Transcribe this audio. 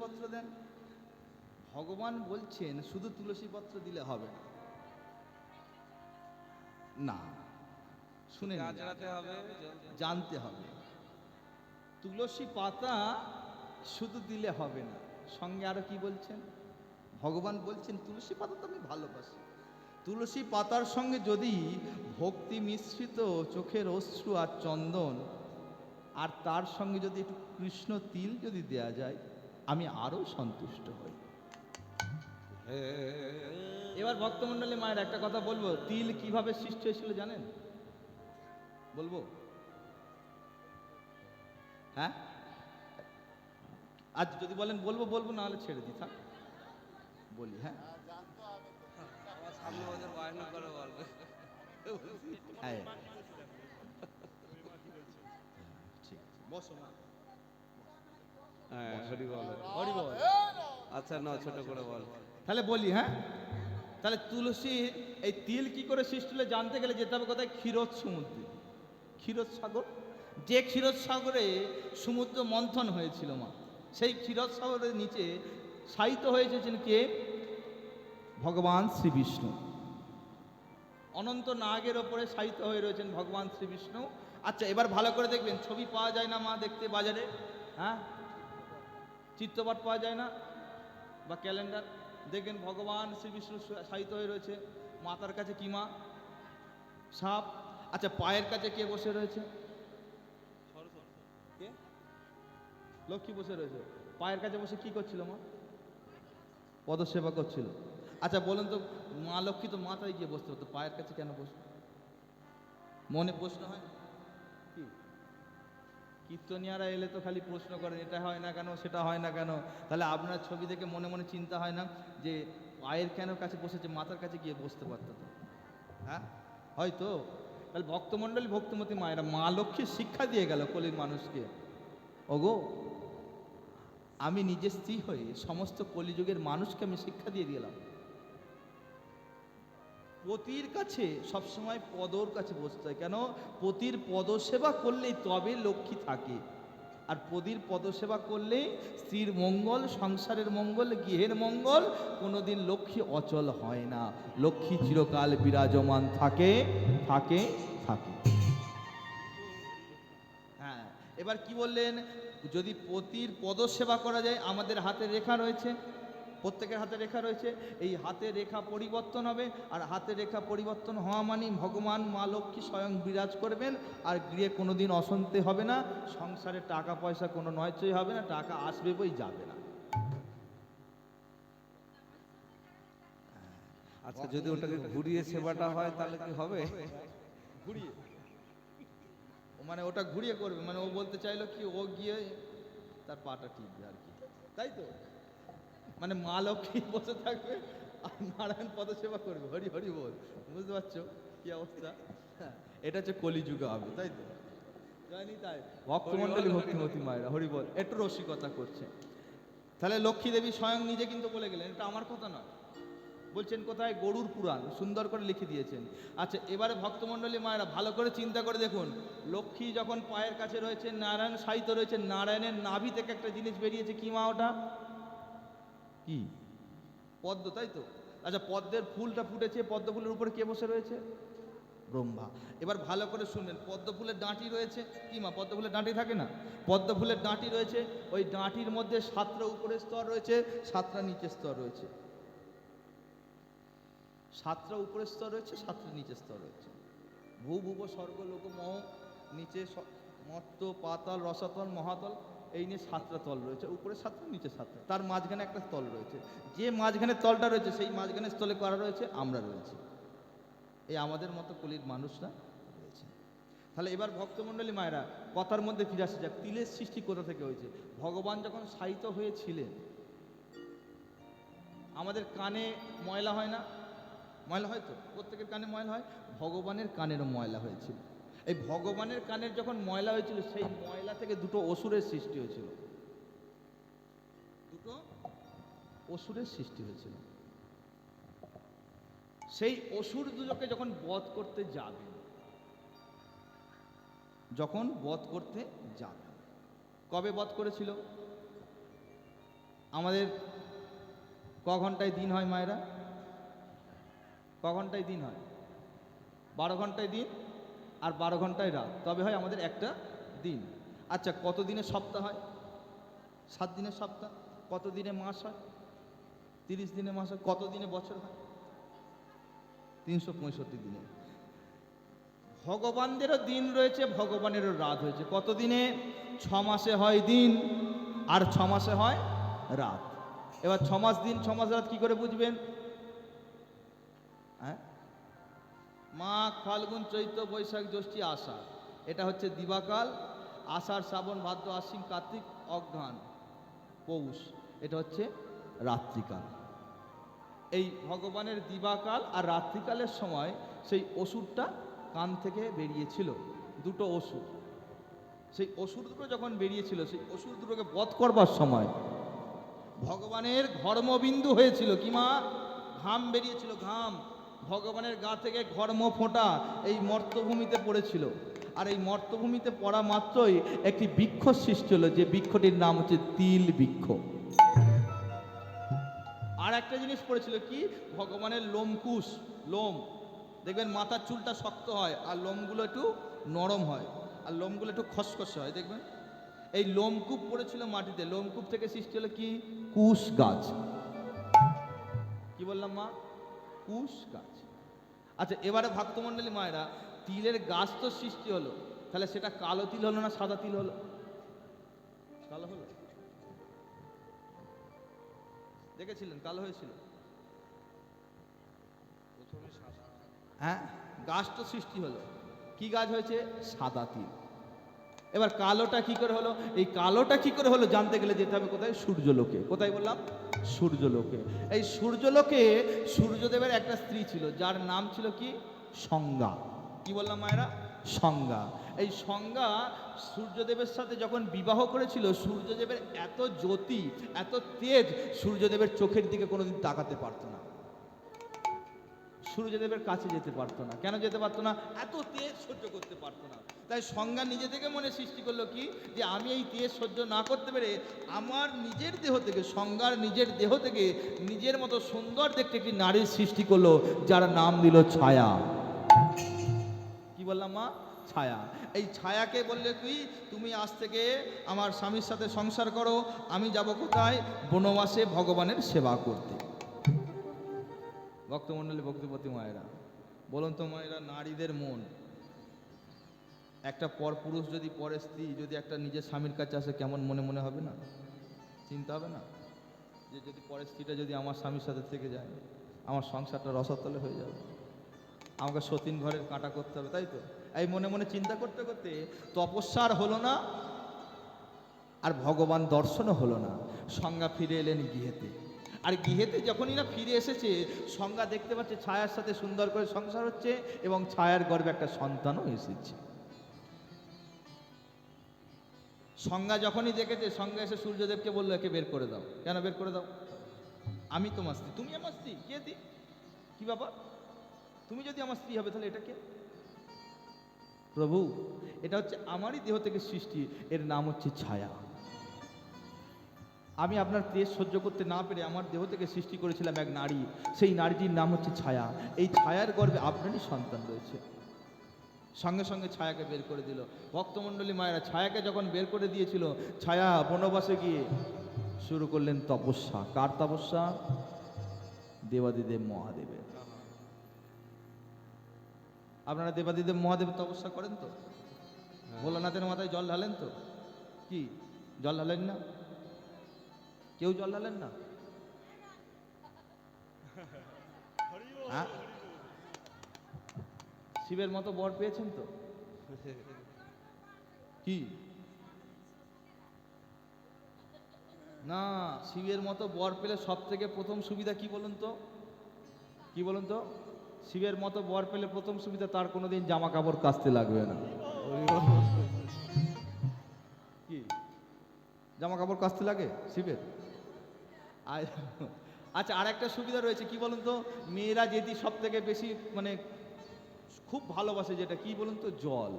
পত্র দেন। ভগবান বলছেন শুধু তুলসী পত্র দিলে হবে না, না, শুনে জানতে হবে। তুলসী পাতা শুধু দিলে হবে না, সঙ্গে আরো কি বলছেন? ভগবান বলছেন তুলসী পাতা তো আমি ভালোবাসি, তুলসী পাতার সঙ্গে যদি ভক্তি মিশ্রিত চোখের অশ্রু আর চন্দন, আর তার সঙ্গে যদি একটু কৃষ্ণ তিল যদি দেয়া যায়, আমি আরো সন্তুষ্ট হই। এবার ভক্তমণ্ডলী মায়ের একটা কথা বলবো, তিল কিভাবে সৃষ্টি হয়েছিল জানেন? বলবো? হ্যাঁ, আজ যদি বলেন বলবো বলবো, না হলে ছেড়ে দিই, থাক বলি। হ্যাঁ, হ্যাঁ, ঠিক আছে, বসো মা। হরি বল। হরি বল। আচ্ছা না, ছোট করে বল। তাহলে বলি, হ্যাঁ, তাহলে তুলসী এই তিল কি করে সৃষ্টি হলো জানতে গেলে যেতে হবে কোথায়? ক্ষীরোদ সমুদ্রে, ক্ষীরোদ সাগর, যে ক্ষীরোদ সাগরে সমুদ্র মন্থন হয়েছিল মা, সেই ক্ষীরোদ সাগরের নিচে শায়িত হয়েছেন কে? ভগবান শ্রীবিষ্ণু। অনন্ত নাগের ওপরে শায়িত হয়ে রয়েছেন ভগবান শ্রীবিষ্ণু। আচ্ছা, এবার ভালো করে দেখবেন, ছবি পাওয়া যায় না মা দেখতে বাজারে? হ্যাঁ, চিত্রপট পাওয়া যায় না, বা ক্যালেন্ডার দেখবেন ভগবান শ্রীবিষ্ণু শায়িত হয়ে রয়েছে। মাতার কাছে কি মা? সাপ। আচ্ছা, পায়ের কাছে কে বসে রয়েছে? কে? লক্ষ্মী বসে রয়েছে। পায়ের কাছে বসে কি করছিল মা? পদসেবা করছিল। আচ্ছা বলুন তো, মা লক্ষ্মী তো মাথায় গিয়ে বসতে হতো, পায়ের কাছে কেন বসতো? মনে প্রশ্ন হয় কি? কীর্তনিয়ারা এলে তো খালি প্রশ্ন করেন, এটা হয় না কেন, সেটা হয় না কেন। তাহলে আপনার ছবি দেখে মনে মনে চিন্তা হয় না যে পায়ের কেন কাছে বসেছে, মাথার কাছে গিয়ে বসতে পারত তো? হ্যাঁ, হয়তো। তাহলে ভক্তমণ্ডলী, ভক্তিমতী মায়েরা, মা লক্ষ্মীর শিক্ষা দিয়ে গেল কলির মানুষকে, ওগো আমি নিজের স্ত্রী হয়ে সমস্ত কলিযুগের মানুষকে আমি শিক্ষা দিয়ে দিলাম, পতির কাছে সবসময় পদর কাছে বসতে হয়। কেন? পতির পদসেবা করলেই তবে লক্ষ্মী থাকে, আর পতির পদসেবা করলেই স্ত্রীর মঙ্গল, সংসারের মঙ্গল, গৃহের মঙ্গল। কোনোদিন লক্ষ্মী অচল হয় না, লক্ষ্মী চিরকাল বিরাজমান থাকে থাকে থাকে। হ্যাঁ, এবার কি বললেন? যদি পতির পদসেবা করা যায়, আমাদের হাতে রেখা রয়েছে, প্রত্যেকের হাতে রেখা রয়েছে, এই হাতে রেখা পরিবর্তন হবে, আর হাতে রেখা পরিবর্তন হওয়া মানে ভগবান মা লক্ষ্মী স্বয়ং বিরাজ করবেন, আর গৃহে কোনোদিন অশান্তি হবে না, সংসারে টাকা পয়সা কোনো নয়চই হবে না, টাকা আসবে বই যাবে না। আচ্ছা, যদি ওটাকে ঘুরিয়ে সেবাটা হয় তাহলে কি হবে? ঘুরিয়ে, মানে ওটা ঘুরিয়ে করবে, মানে ও বলতে চাইলো কি, ও গিয়ে তার পাটা টিপবে আর কি, তাই তো? মানে মা লক্ষ্মী বসে থাকবে আর নারায়ণ পদসেবা করবে, হরি হরি বল। বুঝতে পারছো কি অবস্থা? হ্যাঁ, এটা হচ্ছে কলিযুগে হবে, তাই তো? জানি তাই ভক্তমণ্ডলী, ভক্তিমতী মায়েরা, হরি বল, একটু রসিকতা করছে। তাহলে লক্ষ্মী দেবী স্বয়ং নিজে কিন্তু বলে গেলেন, এটা আমার কথা নয়, বলছেন কোথায়? গরুর পুরাণ সুন্দর করে লিখে দিয়েছেন। আচ্ছা, এবারে ভক্তমণ্ডলী মায়েরা ভালো করে চিন্তা করে দেখুন, লক্ষ্মী যখন পায়ের কাছে রয়েছে, নারায়ণ শায়িত রয়েছে, নারায়ণের নাভি থেকে একটা জিনিস বেরিয়েছে, কি মা ওটা? কি? পদ্ম, তাই তো? আচ্ছা, পদ্মের ফুলটা ফুটেছে, পদ্ম ফুলের উপরে কে বসে রয়েছে? ব্রহ্মা। এবার ভালো করে শুনবেন, পদ্ম ফুলের ডাঁটি রয়েছে, কি মা পদ্ম ফুলের ডাঁটি থাকে না? পদ্ম ফুলের ডাঁটি রয়েছে, ওই ডাঁটির মধ্যে 7টা উপরের স্তর রয়েছে, 7টা নিচের স্তর রয়েছে। 7টা উপরের স্তর রয়েছে, 7টা নিচের স্তর রয়েছে। ভূ ভুব স্বর্গ লোক মহ, নিচে মত্ত পাতাল রসাতল মহাতল, এই নিয়ে 7টা তল রয়েছে, উপরে 7টা নিচে 7টা, তার মাঝখানে একটা তল রয়েছে। যে মাঝখানে তলটা রয়েছে, সেই মাঝখানে স্থলে কারা রয়েছে? আমরা রয়েছি, এই আমাদের মতো কলির মানুষরা রয়েছে। তাহলে এবার ভক্তমণ্ডলী মায়েরা, কথার মধ্যে ফিরে আসে যাক, তিলের সৃষ্টি কোথা থেকে হয়েছে? ভগবান যখন শায়িত হয়েছিলেন, আমাদের কানে ময়লা হয় না? ময়লা হয় তো, প্রত্যেকের কানে ময়লা হয়, ভগবানের কানেরও ময়লা হয়েছিল। এই ভগবানের কানের যখন ময়লা হয়েছিল, সেই ময়লা থেকে দুটো অসুরের সৃষ্টি হয়েছিল, দুটো অসুরের সৃষ্টি হয়েছিল। সেই অসুর দুজকে যখন বধ করতে যাবেন, যখন বধ করতে যাবেন, কবে বধ করেছিল? আমাদের ক ঘন্টায় দিন হয় মায়েরা? ক ঘন্টায় দিন হয়? 12 ঘন্টায় দিন আর 12 ঘন্টায় রাত, তবে হয় আমাদের একটা দিন। আচ্ছা, কত দিনের সপ্তাহ হয়? 7 দিনের সপ্তাহ। কত দিনে মাস হয়? 30 দিনে মাস হয়। কত দিনে বছর হয়? 365 দিনে। ভগবানদেরও দিন রয়েছে, ভগবানেরও রাত হয়েছে। কত দিনে? 6 মাসে হয় দিন আর 6 মাসে হয় রাত। এবার 6 মাস দিন 6 মাস রাত কি করে বুঝবেন? হ্যাঁ, মাঘ ফাল্গুন চৈত্র বৈশাখ জ্যৈষ্ঠ আষাঢ়, এটা হচ্ছে দিবাকাল। আষাঢ় শ্রাবণ ভাদ্র আশ্বিন কার্তিক অঘ্রাণ পৌষ, এটা হচ্ছে রাত্রিকাল। এই ভগবানের দিবাকাল আর রাত্রিকালের সময় সেই অসুরটা কান থেকে বেরিয়েছিল, দুটো অসুর। সেই অসুর দুটো যখন বেরিয়েছিল, সেই অসুর দুটোকে বধ করবার সময় ভগবানের ঘর্মবিন্দু হয়েছিল কি মা? ঘাম বেরিয়েছিল, ঘাম। ভগবানের গা থেকে ঘর্ম ফোঁটা এই মর্তভূমিতে পড়েছিল। আর এই মর্তভূমিতে পড়া মাত্রই একটি বৃক্ষ সৃষ্টি হলো, যে বৃক্ষটির নাম হচ্ছে তিল বৃক্ষ। আর একটা জিনিস পড়েছিল কি? ভগবানের লোমকুশ, লোম। দেখবেন মাথার চুলটা শক্ত হয় আর লোমগুলো একটু নরম হয়, আর লোমগুলো একটু খসখসে হয়, দেখবেন। এই লোমকূপ পড়েছিল মাটিতে, লোমকূপ থেকে সৃষ্টি হলো কি? কুশ গাছ। কি বললাম মা? কুশ গাছ। আচ্ছা, এবারে ভক্তমণ্ডলী মায়েরা, তিলের গাছ তো সৃষ্টি হলো, তাহলে সেটা কালো তিল হলো না সাদা তিল হলো? কালো হলো। দেখেছিলেন কালো হয়েছিল? হ্যাঁ, গাছ তো সৃষ্টি হলো, কি গাছ হয়েছে? সাদা তিল। এবার কালোটা কি করে হলো? এই কালোটা কি করে হলো জানতে গেলে যেতে হবে কোথায়? সূর্যলোকে। কোথায় বললাম? সূর্যলোকে। এই সূর্যলোকে সূর্যদেবের একটা স্ত্রী ছিল, যার নাম ছিল কি? সংজ্ঞা। কি বললাম মায়েরা? সংজ্ঞা। এই সংজ্ঞা সূর্যদেবের সাথে যখন বিবাহ করেছিল, সূর্যদেবের এত জ্যোতি, এত তেজ, সূর্যদেবের চোখের দিকে কোনোদিন তাকাতে পারতো না, সূর্যদেবের কাছে যেতে পারতো না। কেন যেতে পারতো না? এত তেজ সহ্য করতে পারতো না। তাই সংজ্ঞা নিজে থেকে মনে সৃষ্টি করলো কি? যে আমি এই তেজ সহ্য না করতে পেরে আমার নিজের দেহ থেকে, সংজ্ঞার নিজের দেহ থেকে নিজের মতো সুন্দর দেখতে একটি নারীর সৃষ্টি করলো, যার নাম দিল ছায়া। কি বললাম মা? ছায়া। এই ছায়াকে বললে কি? তুমি আজ থেকে আমার স্বামীর সাথে সংসার করো, আমি যাব কোথায়? বনবাসে ভগবানের সেবা করতে। ভক্তমণ্ডলী, ভক্তিপতি মায়েরা, বলুন তো মায়েরা, নারীদের মন, একটা পর পুরুষ যদি, পরের স্ত্রী যদি একটা নিজের স্বামীর কাছে আসে, কেমন মনে মনে হবে না? চিন্তা হবে না যে যদি পরের স্ত্রীটা যদি আমার স্বামীর সাথে থেকে যায়, আমার সংসারটা রসাতলে হয়ে যাবে, আমাকে সতীন ঘরের কাঁটা করতে হবে, তাই তো? এই মনে মনে চিন্তা করতে করতে তপস্যার হলো না, আর ভগবান দর্শনও হলো না। সংজ্ঞা ফিরে এলেন গৃহেতে। আর গৃহেতে যখনই না ফিরে এসেছে, সংজ্ঞা দেখতে পাচ্ছে ছায়ার সাথে সুন্দর করে সংসার হচ্ছে, এবং ছায়ার গর্ভে একটা সন্তানও এসেছে। সংজ্ঞা যখনই দেখেছে, সংজ্ঞা এসে সূর্যদেবকে বললো, একে বের করে দাও। কেন বের করে দাও? আমি তোমার স্ত্রী। তুমি আমার স্ত্রী? কে দি? কি ব্যাপার? তুমি যদি আমার স্ত্রী হবে, তাহলে এটা কে? প্রভু, এটা হচ্ছে আমারই দেহ থেকে সৃষ্টি, এর নাম হচ্ছে ছায়া। আমি আপনার তেজ সহ্য করতে না পেরে আমার দেহ থেকে সৃষ্টি করেছিলাম এক নারী, সেই নারীটির নাম হচ্ছে ছায়া। এই ছায়ার গর্ভে আপনারই সন্তান রয়েছে। সঙ্গে সঙ্গে ছায়াকে বের করে দিল। ভক্তমণ্ডলী মায়েরা, ছায়াকে যখন বের করে দিয়েছিল, ছায়া বনবাসে গিয়ে শুরু করলেন তপস্যা। কার তপস্যা? দেবাদিদেব মহাদেবের। আপনারা দেবাদিদেব মহাদেবের তপস্যা করেন তো? ভোলানাথের মাথায় জল ঢালেন তো? কি জল ঢালেন না? কেউ জল ঢালেন না? হ্যাঁ? শিবের মতো বর পেয়েছেন তো? কি না, শিবের মতো বর পেলে সব থেকে প্রথম সুবিধা কি বলুন তো? কি বলুন তো? শিবের মতো বর পেলে প্রথম সুবিধা, তার কোনোদিন জামা কাপড় কাচতে লাগবে না। কি জামা কাপড় কাচতে লাগে শিবের? আচ্ছা, আর একটা সুবিধা রয়েছে, কি বলুন তো? মেয়েরা যেটি সব থেকে বেশি মানে খুব ভালোবাসে, যেটা কি বলুন তো? জল।